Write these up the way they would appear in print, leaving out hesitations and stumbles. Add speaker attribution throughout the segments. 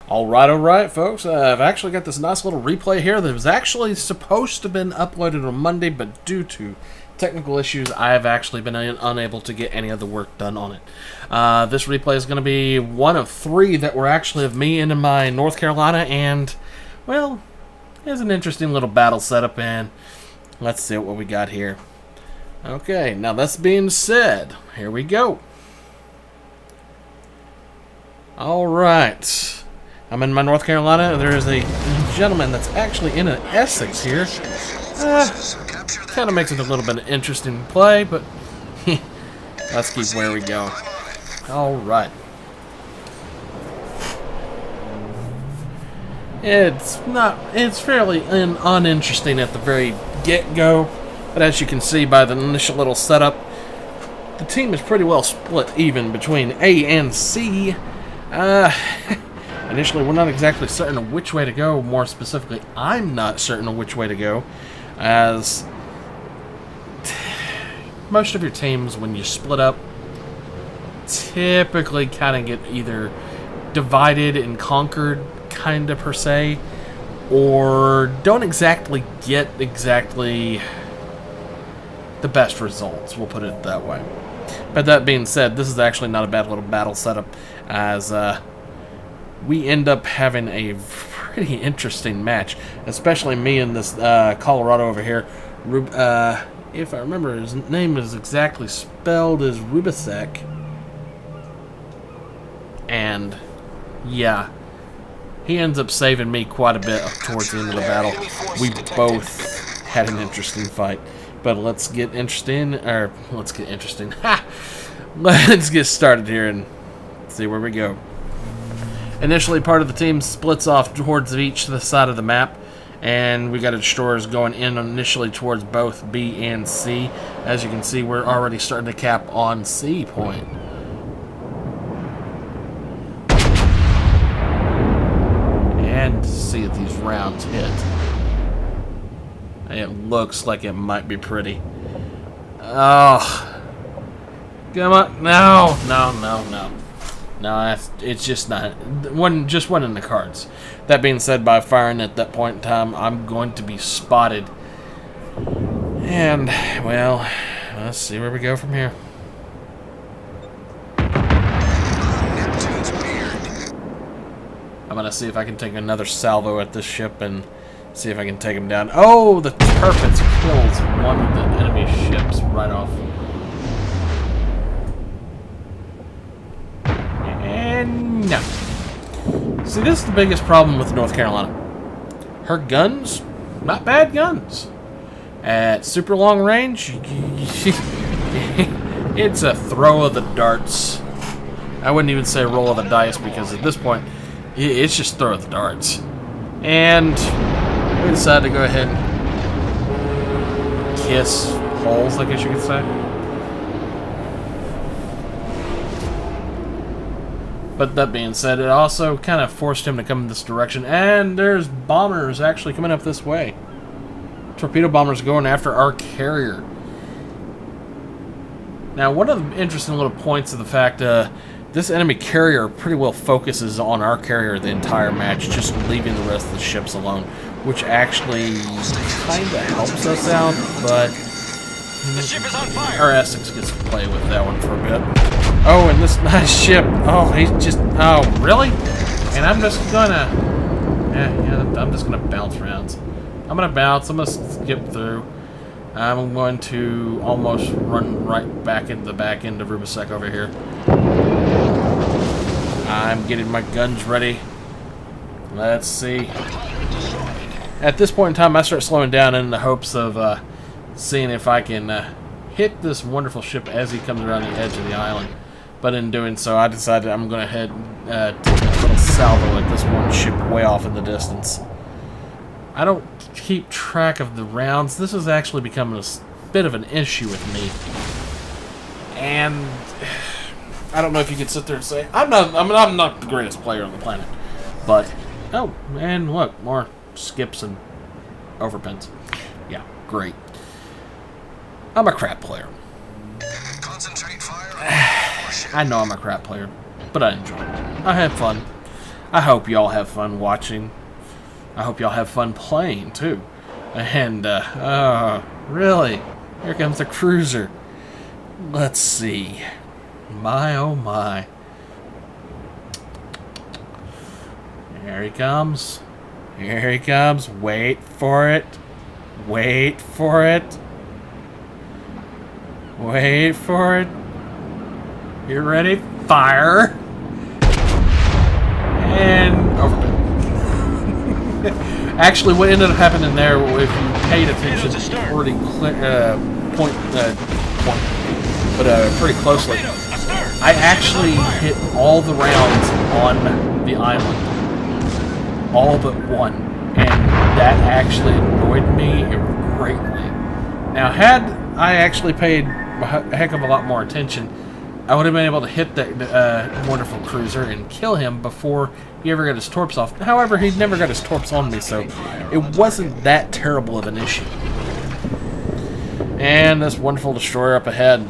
Speaker 1: Alright, folks. I've actually got this nice little replay here that was actually supposed to have been uploaded on Monday, but due to technical issues, I have actually been unable to get any of the work done on it. This replay is going to be one of 3 that were actually of me in my North Carolina, and, well, it's an interesting little battle setup, and let's see what we got here. Okay, now that's being said, here we go. Alright. I'm in my North Carolina. There is a gentleman that's actually in an Essex here. Kind of makes it a little bit of interesting play, but let's keep where we go. Alright. It's fairly uninteresting at the very get-go, but as you can see by the initial little setup, the team is pretty well split even between A and C. Initially, we're not exactly certain of which way to go. More specifically, I'm not certain of which way to go, as most of your teams, when you split up, typically kind of get either divided and conquered, kind of per se, or don't exactly get the best results, we'll put it that way. But that being said, this is actually not a bad little battle setup, as we end up having a pretty interesting match, especially me and this Colorado over here. If I remember, his name is exactly spelled as Rubisek. And, yeah, he ends up saving me quite a bit towards the end of the battle. We both had an interesting fight. But let's get interesting. Ha! Let's get started here and see where we go. Initially, part of the team splits off towards each side of the map, and we got destroyers going in initially towards both B and C. As you can see, we're already starting to cap on C point. And see if these rounds hit. It looks like it might be pretty. Oh, come on! No. No, it's just not. Just one in the cards. That being said, by firing at that point in time, I'm going to be spotted. And, well, let's see where we go from here. I'm going to see if I can take another salvo at this ship and see if I can take him down. Oh, the Turpitz kills one of the enemy ships right off. And no. See, this is the biggest problem with North Carolina. Her guns, not bad guns. At super long range, it's a throw of the darts. I wouldn't even say roll of the dice, because at this point, it's just throw of the darts. And we decided to go ahead and kiss holes, I guess you could say. But that being said, it also kind of forced him to come in this direction. And there's bombers actually coming up this way. Torpedo bombers going after our carrier. Now, one of the interesting little points of the fact, this enemy carrier pretty well focuses on our carrier the entire match, just leaving the rest of the ships alone, which actually kind of helps us out, but
Speaker 2: the ship is on fire.
Speaker 1: Our Essex gets to play with that one for a bit. Oh, and this nice ship. Oh, he's just... Oh, really? And I'm just gonna... Yeah, I'm just gonna bounce rounds. I'm gonna bounce. I'm gonna skip through. I'm going to almost run right back into the back end of Rubisek over here. I'm getting my guns ready. Let's see. At this point in time, I start slowing down in the hopes of seeing if I can hit this wonderful ship as he comes around the edge of the island. But in doing so, I decided I'm going to head take a little salvo at this one ship way off in the distance. I don't keep track of the rounds. This is actually becoming a bit of an issue with me. And I don't know if you could sit there and say, I'm not the greatest player on the planet. But, oh, and look, more skips and overpins. Yeah, great. I'm a crap player.
Speaker 2: Concentrate fire.
Speaker 1: I know I'm a crap player, but I enjoy it. I have fun. I hope y'all have fun watching. I hope y'all have fun playing, too. And, really? Here comes the cruiser. Let's see. My, oh my. Here he comes. Here he comes. Wait for it. Wait for it. Wait for it. You ready? Fire. And overbid. Actually, what ended up happening there, if you paid attention pretty pretty closely, I actually hit all the rounds on the island, all but one, and that actually annoyed me greatly. Now, had I actually paid a heck of a lot more attention, I would have been able to hit that wonderful cruiser and kill him before he ever got his torps off. However, he never got his torps on me, so it wasn't that terrible of an issue. And this wonderful destroyer up ahead,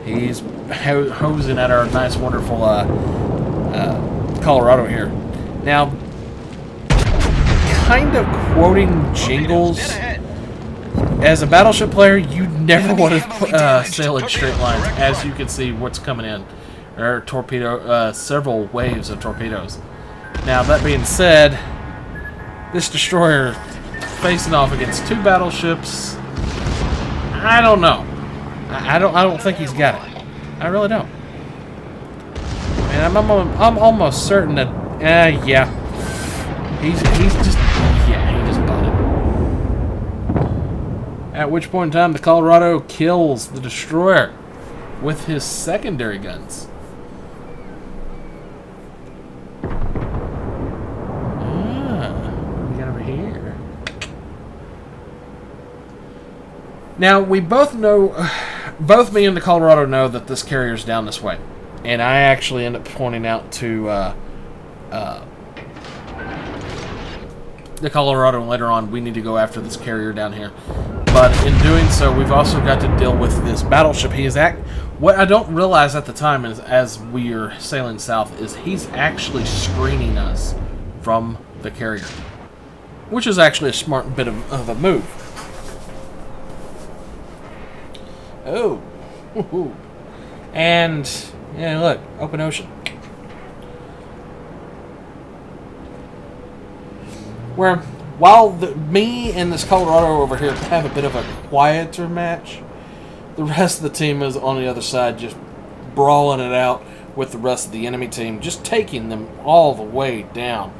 Speaker 1: he's hosing at our nice, wonderful Colorado here. Now, kind of quoting Jingles, as a battleship player, you never want to sail in straight lines, as you can see what's coming in. There are several waves of torpedoes. Now, that being said, this destroyer facing off against two battleships, I don't know. I don't think he's got it. I really don't. And I'm almost certain that, yeah, he just bought it. At which point in time, the Colorado kills the destroyer with his secondary guns. What we got over here? Now, we both know, both me and the Colorado know that this carrier's down this way. And I actually end up pointing out to the Colorado later on, we need to go after this carrier down here. But in doing so, we've also got to deal with this battleship. What I don't realize at the time is, as we are sailing south, is he's actually screening us from the carrier, which is actually a smart bit of a move. Oh, and yeah, look, open ocean. Where, while me and this Colorado over here have a bit of a quieter match, the rest of the team is on the other side just brawling it out with the rest of the enemy team, just taking them all the way down.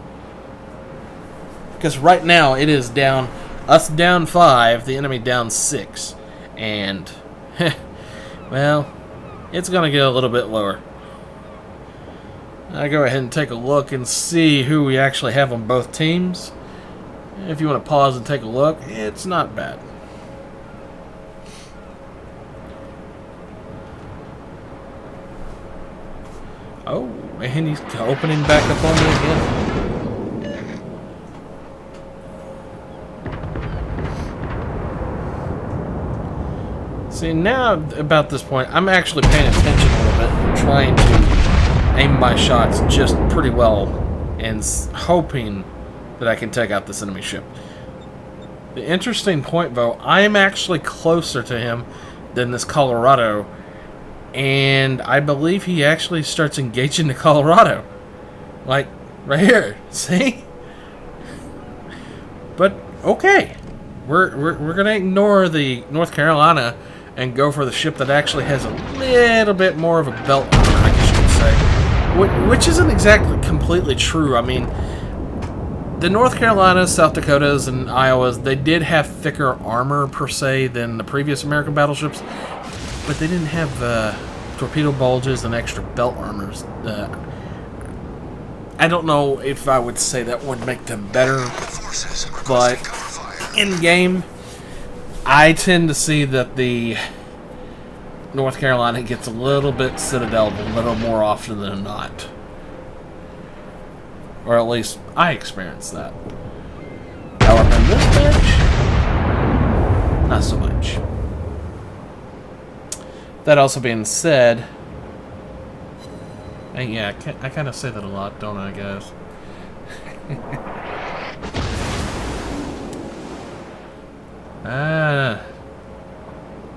Speaker 1: Because right now it is down, us down 5, the enemy down 6. And, well, it's going to get a little bit lower. I go ahead and take a look and see who we actually have on both teams. If you want to pause and take a look, it's not bad. Oh, and he's opening back up on me again. See, now about this point, I'm actually paying attention a little bit and trying to aim my shots just pretty well and hoping that I can take out this enemy ship. The interesting point, though, I'm actually closer to him than this Colorado, and I believe he actually starts engaging the Colorado. Like, right here. See? But, okay. We're going to ignore the North Carolina and go for the ship that actually has a little bit more of a belt on it, I guess you could say. Which isn't exactly completely true. I mean, the North Carolinas, South Dakotas, and Iowas, they did have thicker armor, per se, than the previous American battleships, but they didn't have torpedo bulges and extra belt armors. I don't know if I would say that would make them better, but in-game, I tend to see that the North Carolina gets a little bit citadeled a little more often than not. Or at least, I experienced that. However, in this match, not so much. That also being said, and yeah, I kind of say that a lot, don't I, guys?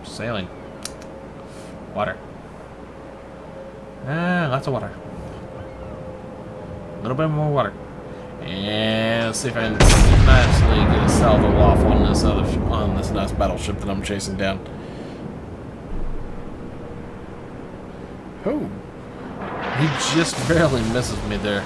Speaker 1: Sailing. Water. Lots of water. A little bit more water. And let's see if I can nicely get a salvo off on this nice battleship that I'm chasing down. Oh, he just barely misses me there.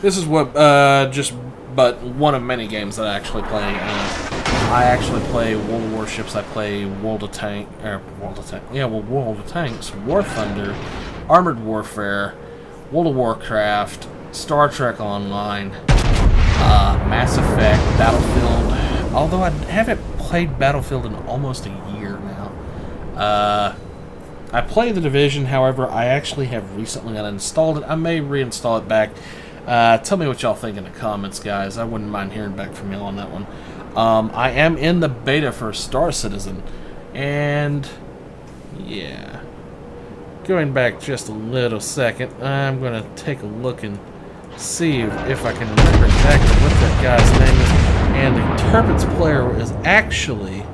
Speaker 1: This is what but one of many games that I actually play. I actually play World of Warships. I play World of Tanks, War Thunder, Armored Warfare, World of Warcraft, Star Trek Online, Mass Effect, Battlefield. Although I haven't played Battlefield in almost a year now. I play The Division. However, I actually have recently uninstalled it. I may reinstall it back. Tell me what y'all think in the comments, guys. I wouldn't mind hearing back from y'all on that one. I am in the beta for Star Citizen, and yeah, going back just a little second, I'm gonna take a look and see if I can remember exactly what that guy's name is. And the Turbines player is actually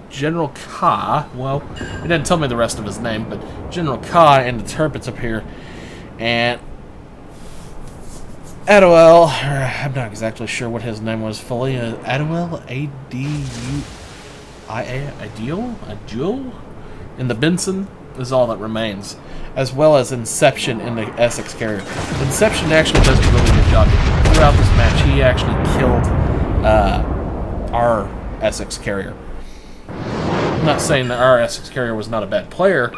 Speaker 1: General Ka. Well, he didn't tell me the rest of his name, but General Ka and the Turbines up here. And Aduel, I'm not exactly sure what his name was fully. Aduel, Aduel, in the Benson is all that remains, as well as Inception in the Essex carrier. Inception actually does a really good job. Throughout this match, he actually killed our Essex carrier. I'm not saying that our Essex carrier was not a bad player,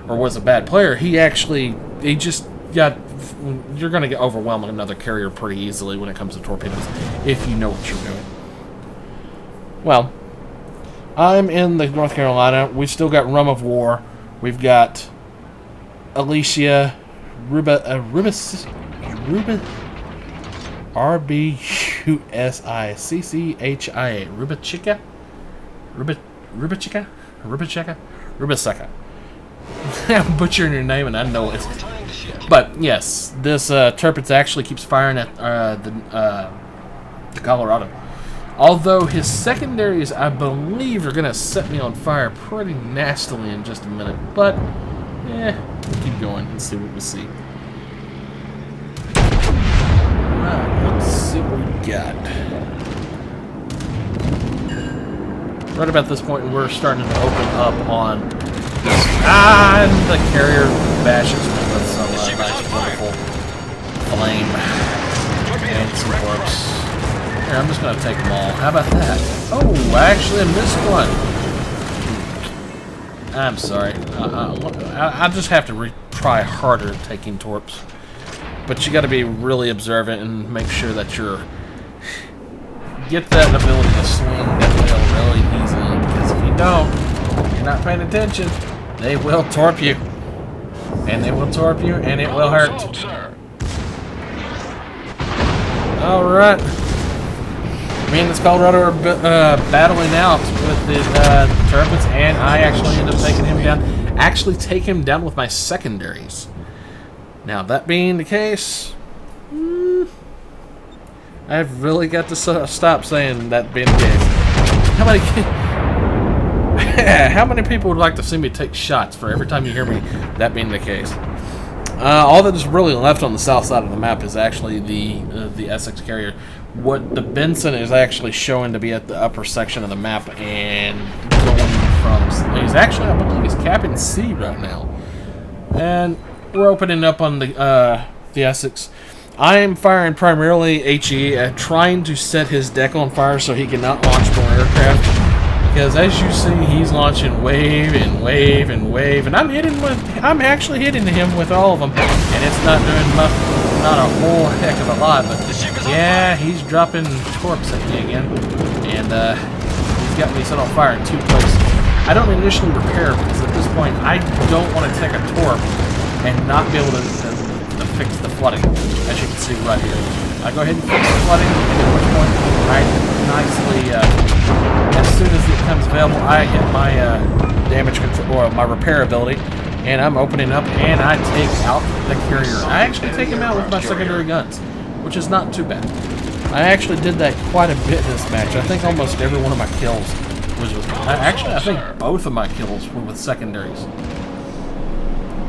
Speaker 1: or was a bad player. He just got... You're going to get overwhelmed with another carrier pretty easily when it comes to torpedoes, if you know what you're doing. Well, I'm in the North Carolina. We've still got Rum of War. We've got Alicia, R-B-U-S-I-C-C-H-I-A, Rubiceka. I'm butchering your name and I know it. But yes, this Turpitz actually keeps firing at the Colorado. Although his secondaries, I believe, are going to set me on fire pretty nastily in just a minute. But, we'll keep going and see what we see. Alright, let's see what we got. Right about this point, we're starting to open up on this. And the carrier bashes me with some nice, wonderful flame and some corpse. Here, I'm just going to take them all. How about that? Oh, I actually missed one. I'm sorry. I just have to try harder at taking torps. But you got to be really observant and make sure that you're... Get that ability to swing that wheel really easily. Because if you don't, you're not paying attention, they will torp you. And they will torp you, and it will hurt. Alright. Me and this Colorado are battling out with the Turbines, and I actually end up taking him down. Actually take him down with my secondaries. Now, that being the case, I've really got to stop saying that being the case. How many people would like to see me take shots for every time you hear me that being the case? All that is really left on the south side of the map is actually the Essex carrier. What the Benson is actually showing to be at the upper section of the map and going from... He's actually, I believe, he's capping C right now. And we're opening up on the Essex. I am firing primarily HE, trying to set his deck on fire so he cannot launch more aircraft. Because as you see, he's launching wave and wave and wave, and I'm actually hitting him with all of them, and it's not doing not a whole heck of a lot. But yeah, he's dropping torps at me again, and he's got me set on fire in 2 places. I don't initially repair because at this point I don't want to take a torp and not be able to fix the flooding, as you can see right here. I go ahead and fix the flooding, at which point I nicely, as soon as it becomes available, I hit my damage control, or my repair ability, and I'm opening up, and I take out the carrier. I actually take him out with my secondary guns, which is not too bad. I actually did that quite a bit this match. I think almost every one of my kills was with... Actually, I think both of my kills were with secondaries.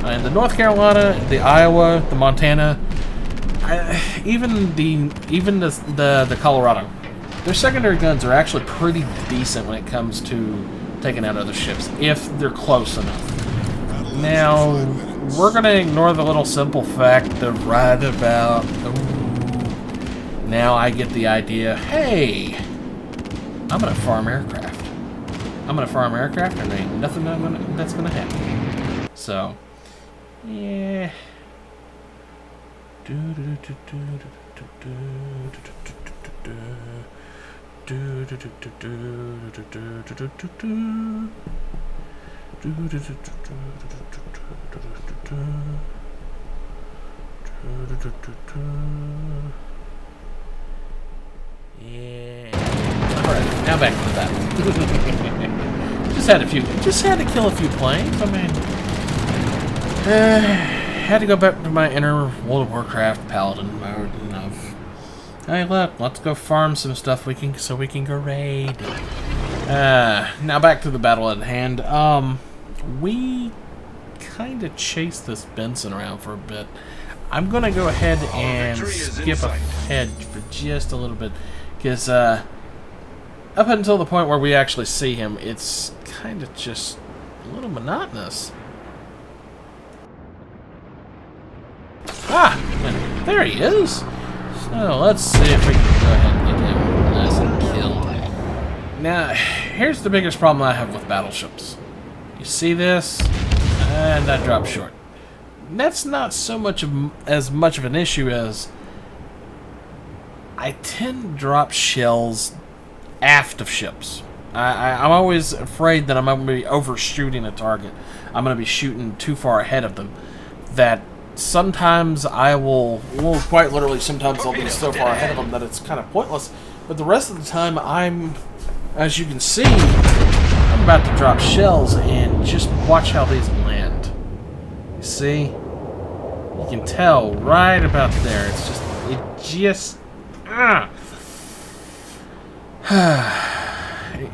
Speaker 1: And the North Carolina, the Iowa, the Montana, even the Colorado, their secondary guns are actually pretty decent when it comes to taking out other ships, if they're close enough. Now, we're going to ignore the little simple fact that right about... now I get the idea, hey, I'm going to farm aircraft. I'm going to farm aircraft, and there ain't nothing that's going to happen. So... yeah. Yeah. Alright, now back to the battle. Just had to kill a few planes. I mean, had to go back to my inner World of Warcraft Paladin mode of, hey look, let's go farm some stuff so we can go raid. Now back to the battle at hand. We kind of chased this Benson around for a bit. I'm gonna go ahead and skip ahead for just a little bit, because up until the point where we actually see him, it's kind of just a little monotonous. Ah, and there he is. So let's see if we can go ahead and get him nice and killed. Now, here's the biggest problem I have with battleships. You see this, and I drop short. That's not so much as much of an issue as I tend to drop shells aft of ships. I'm always afraid that I'm going to be overshooting a target. I'm going to be shooting too far ahead of them. That sometimes I will quite literally, sometimes I'll be so far ahead of them that it's kind of pointless. But the rest of the time, as you can see, I'm about to drop shells, and just watch how these land. You see? You can tell right about there. It's just,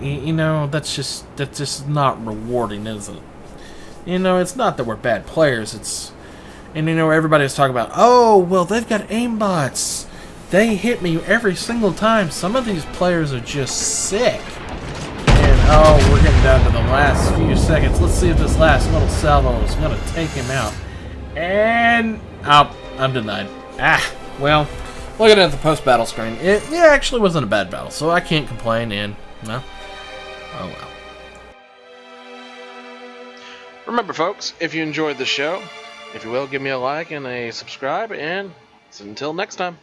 Speaker 1: you know, that's just not rewarding, is it? You know, it's not that we're bad players, and you know, everybody's talking about, oh, well, they've got aimbots. They hit me every single time. Some of these players are just sick. And, oh, we're getting down to the last few seconds. Let's see if this last little salvo is going to take him out. And, oh, I'm denied. Ah, well, looking at the post-battle screen, it actually wasn't a bad battle, so I can't complain, and, no, oh well. Remember, folks, if you enjoyed the show, if you will, give me a like and a subscribe, and until next time.